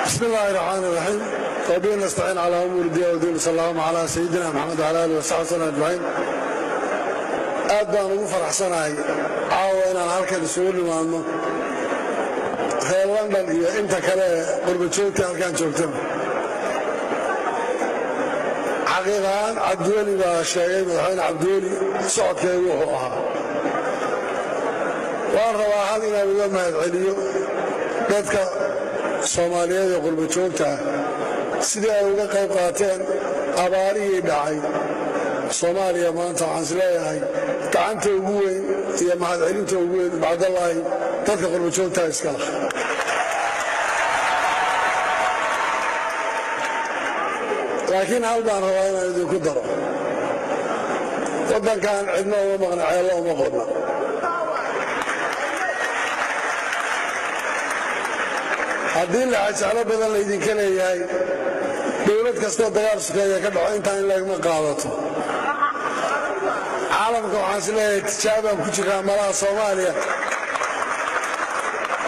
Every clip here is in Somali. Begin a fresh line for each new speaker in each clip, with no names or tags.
بسم الله الرحمن الرحيم. وبه نستعين على امور الدين والدين. صلى الله على سيدنا محمد وعلى اله وصحبه وسلم اجمعين. aad baan ugu faraxsanahay caawa inaan halkan isugu nimaadno reer London iyo inta kale qurbajoogta halkan joogta. xaqiiqatan Cabdiweli baa sheegay madaxweyne Cabdiweli socodkeedu wuxuu ahaa. waan rabaa hal inaan uga mahadceliyo dadka Soomaaliyeed ee qurbajoogta sidii ay uga qayb qaateen abaarihii dhacay Soomaaliya maanta waxaan isleeyahay gacanta ugu weyn iyo mahadcelinta ugu weyn bacdallaahi dadka qurbajoogta iska leh. laakiin hal baan rabaa inaan idinku daro waddankan cidna uma maqna ceello uma qodna. haddii laxajeclo badan laydinka leeyahay dowlad kastoo dagaal sukeeya ka dhaco intaan in lagama qaadato. caalamka waxaan isleeyahay tijaabaan ku jiraa malaha Soomaaliya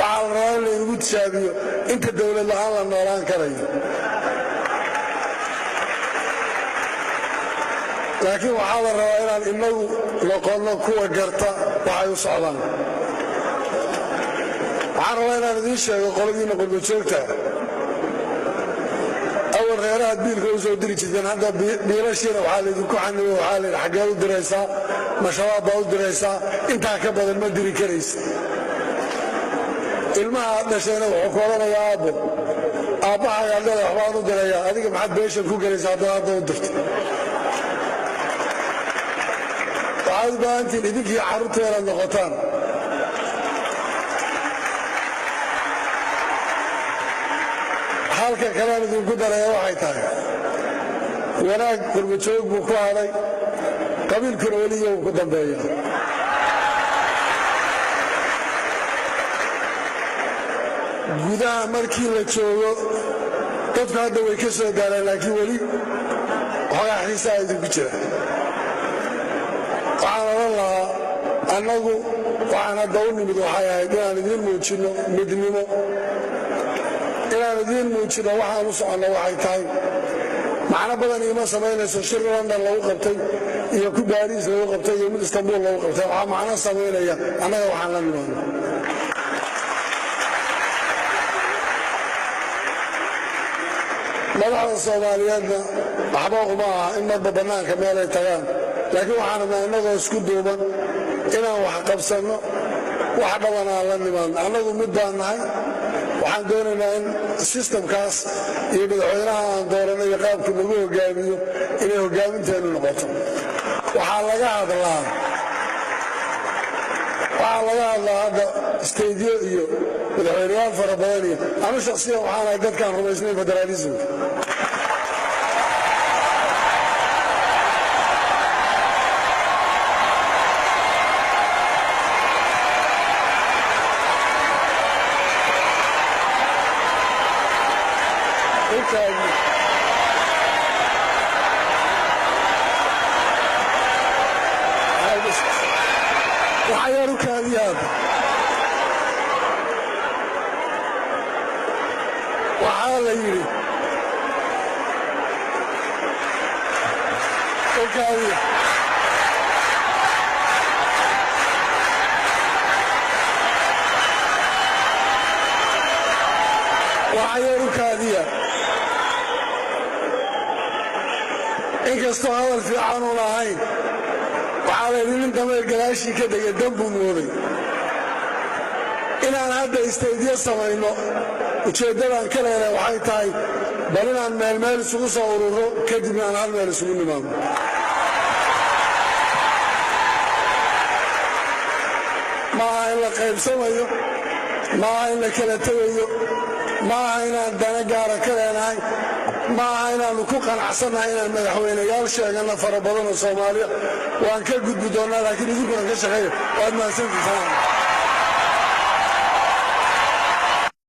waxaa la rabaa in laynagu tijaabiyo inta dowlad la'aan la noolaan karayo. laakiin waxaa la rabaa inaan inagu noqonno kuwa garta waxay u socdaan. waxaan rabaa inaan idiin sheego qoladiina qurbajoogta awal reerahaad biilka u soo diri jirteen hadda biilashiina waxaa laydinku xanibay waxaa layidhi xaggeed u diraysaa ma shabaab baa u diraysaa intaa ka badan ma diri karaysa. ilmaha aad dhashayna wuxuu ku odhanayaa aabbahaagaa leedahay waxbaan u dirayaa adiga maxaad beeshan ku gelaysaa haddaad hadda u dirto. waxaad u baahantihiin idinkii carruurteena noqotaan. halka kalaan idinku daraya waxay tahay wanaag qurbajoog buu ku hadhay qabiilkuna weliya uu ku dambeeya. gudaha markii la joogo dadku hadda way ka soo gaareen laakiin weli waxoogaa xiisaa idinku jira. waxaan odhan lahaa annagu waxaan hadda u nimid waxay ahayd inaan idiin muujinno midnimo inaan idiin muujino waxaan u soconno waxay tahay macno badan iima samaynayso shir London lagu qabtay iyo ku Baariis lagu qabtay iyo mid Istanbul lagu qabtay waxaa macno samaynaya annaga waxaan la nimaadno. madaxda Soomaaliyeedna waxba uma aha in marba bannaanka meel ay tagaan laakiin waxaan rabnaa innagoo isku duuban inaan wax qabsanno wax dhaban aan la nimaadno. annagu mid baan nahay waxaan doonaynaa in sistamkaas iyo madaxweynaha aan doorano iyo qaabka lagu hogaamiyo inay hogaaminteenu noqoto. waxaa laga hadlaa hadda isteedyo iyo madaxweyneyaal fara badan iyo anu shakhsiyan waxaan ahay dadkaan rumaysnayn federaalismka. waxaa la yidhi waxayaarukaadiya inkastoo hadal fiican uun ahayn waxaa la yidhi nin dameer gadaashii ka dhegay danbuu mooday. inaan hadda isteedyo samayno ujeeddadaan ka leenahay waxay tahay bal inaan meel isugu soo ururo kadibna aan hal meel isugu nimaadno. maaha in la qaybsamayo maaha in la kala tegayo maaha inaan dana gaara ka leenahay maaha inaannu ku qanacsannahay inaan madaxweyneyaal sheeganna fara badanoo Soomaaliya waan ka gudbi doonnaa laakiin idinkuna ka shaqeeya waad mahadsantihiin.